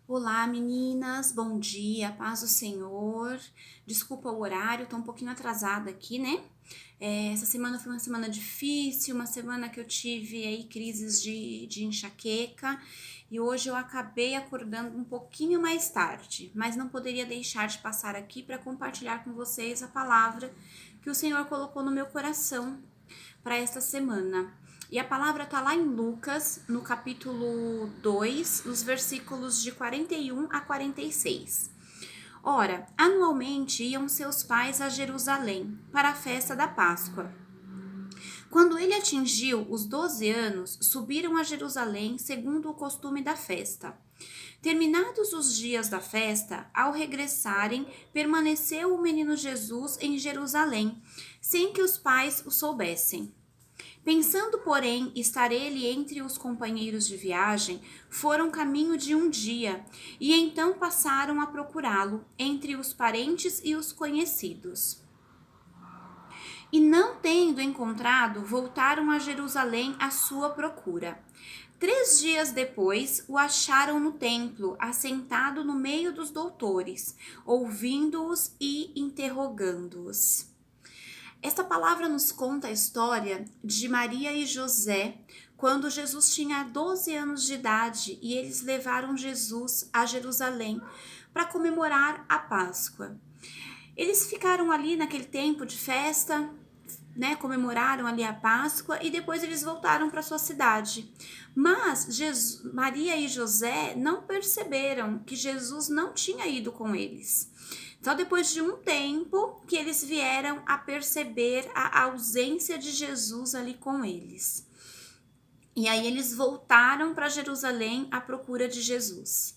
Olá, meninas, bom dia, paz do Senhor. Desculpa o horário, tô um pouquinho atrasada aqui, né? Essa semana foi uma semana difícil, uma semana que eu tive aí crises de enxaqueca e hoje eu acabei acordando um pouquinho mais tarde, mas não poderia deixar de passar aqui para compartilhar com vocês a palavra que o Senhor colocou no meu coração para esta semana. E a palavra está lá em Lucas, no capítulo 2, nos versículos de 41 a 46. Ora, anualmente iam seus pais a Jerusalém para a festa da Páscoa. Quando ele atingiu os 12 anos, subiram a Jerusalém segundo o costume da festa. Terminados os dias da festa, ao regressarem, permaneceu o menino Jesus em Jerusalém, sem que os pais o soubessem. Pensando, porém, estar ele entre os companheiros de viagem, foram caminho de um dia, e então passaram a procurá-lo entre os parentes e os conhecidos. E não tendo encontrado, voltaram a Jerusalém à sua procura. 3 dias depois, o acharam no templo, assentado no meio dos doutores, ouvindo-os e interrogando-os. Esta palavra nos conta a história de Maria e José, quando Jesus tinha 12 anos de idade e eles levaram Jesus a Jerusalém para comemorar a Páscoa. Eles ficaram ali naquele tempo de festa, né, comemoraram ali a Páscoa e depois eles voltaram para sua cidade. Mas Maria e José não perceberam que Jesus não tinha ido com eles. Só depois de um tempo que eles vieram a perceber a ausência de Jesus ali com eles. E aí eles voltaram para Jerusalém à procura de Jesus.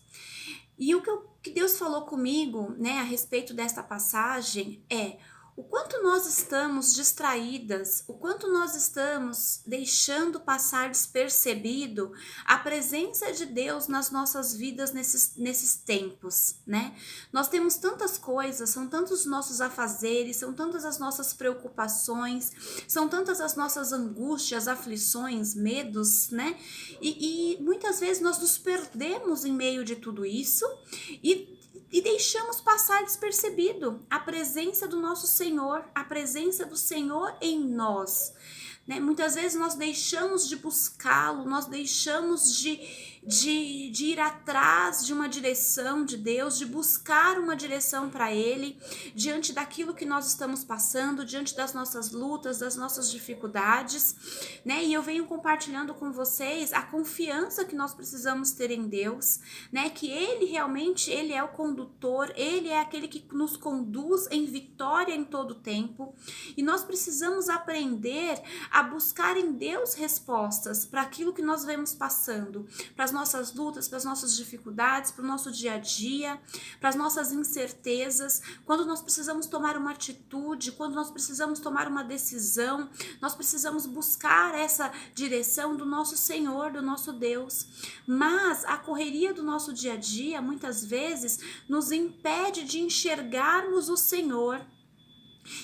E o que Deus falou comigo, né, a respeito desta passagem é o quanto nós estamos distraídas, o quanto nós estamos deixando passar despercebido a presença de Deus nas nossas vidas nesses tempos, né? Nós temos tantas coisas, são tantos os nossos afazeres, são tantas as nossas preocupações, são tantas as nossas angústias, aflições, medos, né? E muitas vezes nós nos perdemos em meio de tudo isso e deixamos passar despercebido a presença do nosso Senhor, a presença do Senhor em nós, né? Muitas vezes nós deixamos de buscá-lo, nós deixamos de ir atrás de uma direção de Deus, de buscar uma direção para Ele, diante daquilo que nós estamos passando, diante das nossas lutas, das nossas dificuldades, né? E eu venho compartilhando com vocês a confiança que nós precisamos ter em Deus, né? Que Ele realmente, Ele é o condutor, Ele é aquele que nos conduz em vitória em todo o tempo, e nós precisamos aprender a buscar em Deus respostas para aquilo que nós vemos passando, para as nossas lutas, para as nossas dificuldades, para o nosso dia a dia, para as nossas incertezas, quando nós precisamos tomar uma atitude, quando nós precisamos tomar uma decisão, nós precisamos buscar essa direção do nosso Senhor, do nosso Deus. Mas a correria do nosso dia a dia, muitas vezes, nos impede de enxergarmos o Senhor.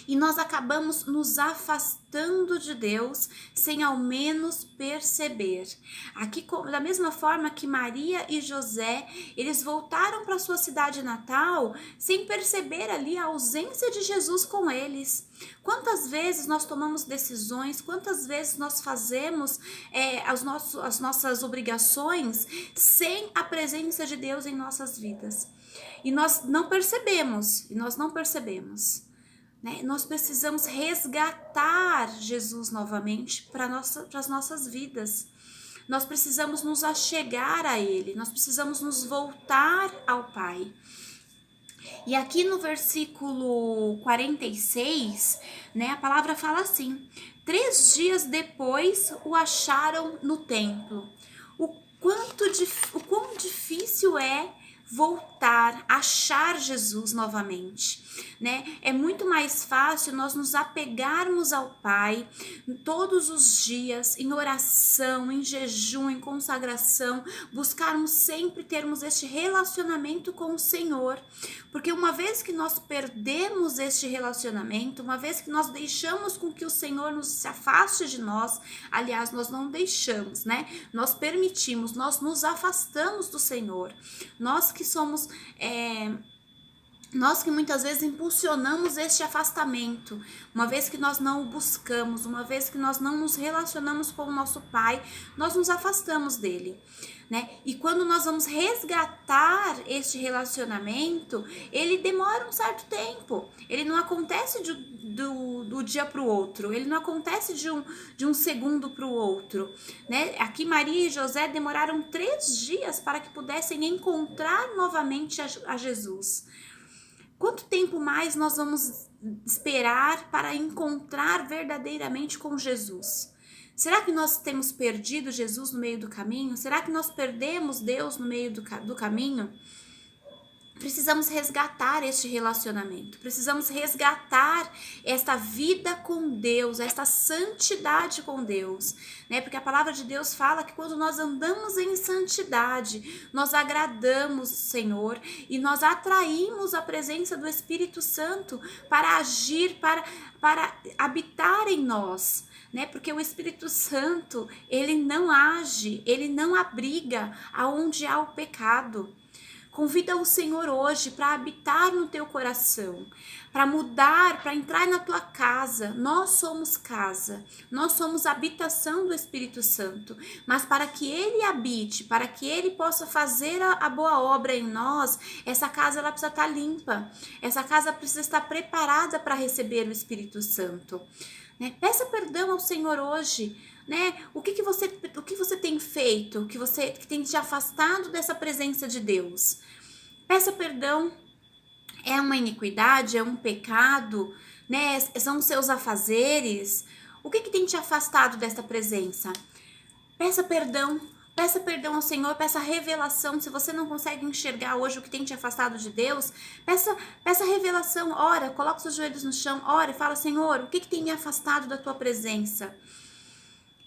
E nós acabamos nos afastando de Deus sem ao menos perceber. Aqui, da mesma forma que Maria e José, eles voltaram para sua cidade natal sem perceber ali a ausência de Jesus com eles. Quantas vezes nós tomamos decisões, quantas vezes nós fazemos as nossas obrigações sem a presença de Deus em nossas vidas. E nós não percebemos. Né? Nós precisamos resgatar Jesus novamente para as nossas vidas. Nós precisamos nos achegar a Ele, nós precisamos nos voltar ao Pai. E aqui no versículo 46, né, a palavra fala assim: 3 dias depois o acharam no templo. O quão difícil é voltar, achar Jesus novamente, né? É muito mais fácil nós nos apegarmos ao Pai todos os dias, em oração, em jejum, em consagração, buscarmos sempre termos este relacionamento com o Senhor, porque uma vez que nós perdemos este relacionamento, uma vez que nós deixamos com que o Senhor nos se afaste de nós, aliás, nós não deixamos, né? Nós permitimos, nós nos afastamos do Senhor. Nós que somos, nós que muitas vezes impulsionamos este afastamento, uma vez que nós não o buscamos, uma vez que nós não nos relacionamos com o nosso Pai, nós nos afastamos dele, né? E quando nós vamos resgatar este relacionamento, ele demora um certo tempo, ele não acontece do dia para o outro, ele não acontece de um segundo para o outro, né? Aqui Maria e José demoraram 3 dias para que pudessem encontrar novamente a Jesus. Quanto tempo mais nós vamos esperar para encontrar verdadeiramente com Jesus? Será que nós temos perdido Jesus no meio do caminho? Será que nós perdemos Deus no meio do caminho? Precisamos resgatar este relacionamento, precisamos resgatar esta vida com Deus, esta santidade com Deus, né? Porque a palavra de Deus fala que quando nós andamos em santidade, nós agradamos o Senhor e nós atraímos a presença do Espírito Santo para agir, para habitar em nós, né? Porque o Espírito Santo, ele não age, ele não abriga aonde há o pecado. Convida o Senhor hoje para habitar no teu coração, para mudar, para entrar na tua casa. Nós somos casa, nós somos habitação do Espírito Santo. Mas para que Ele habite, para que Ele possa fazer a boa obra em nós, essa casa ela precisa estar limpa. Essa casa precisa estar preparada para receber o Espírito Santo, né? Peça perdão ao Senhor hoje, né? O que você tem feito, que tem te afastado dessa presença de Deus? Peça perdão. É uma iniquidade, é um pecado, né? São os seus afazeres. O que tem te afastado dessa presença? Peça perdão. Peça perdão ao Senhor, peça revelação. Se você não consegue enxergar hoje o que tem te afastado de Deus, peça revelação. Ora, coloca seus joelhos no chão, ora e fala: Senhor, o que tem me afastado da tua presença?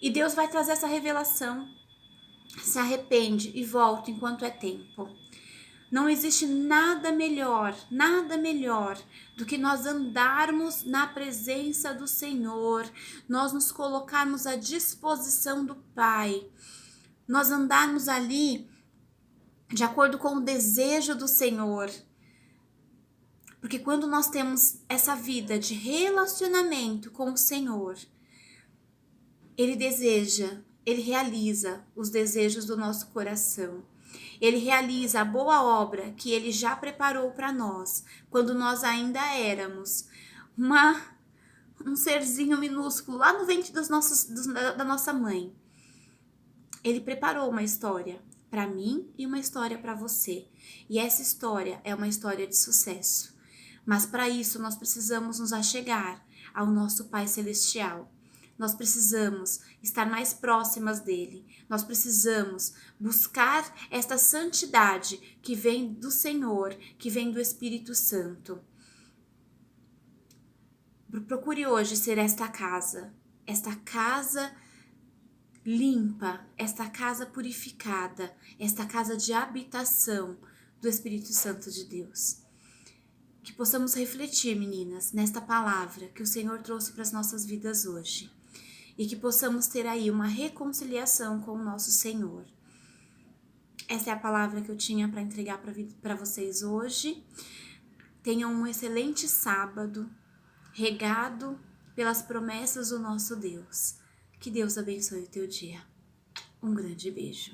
E Deus vai trazer essa revelação. Se arrepende e volta enquanto é tempo. Não existe nada melhor do que nós andarmos na presença do Senhor, nós nos colocarmos à disposição do Pai, nós andarmos ali de acordo com o desejo do Senhor. Porque quando nós temos essa vida de relacionamento com o Senhor, Ele deseja, Ele realiza os desejos do nosso coração. Ele realiza a boa obra que Ele já preparou para nós, quando nós ainda éramos um serzinho minúsculo lá no ventre da nossa mãe. Ele preparou uma história para mim e uma história para você. E essa história é uma história de sucesso. Mas para isso nós precisamos nos achegar ao nosso Pai Celestial. Nós precisamos estar mais próximas dele. Nós precisamos buscar esta santidade que vem do Senhor, que vem do Espírito Santo. Procure hoje ser esta casa limpa, esta casa purificada, esta casa de habitação do Espírito Santo de Deus. Que possamos refletir, meninas, nesta palavra que o Senhor trouxe para as nossas vidas hoje. E que possamos ter aí uma reconciliação com o nosso Senhor. Essa é a palavra que eu tinha para entregar para vocês hoje. Tenham um excelente sábado, regado pelas promessas do nosso Deus. Que Deus abençoe o teu dia. Um grande beijo.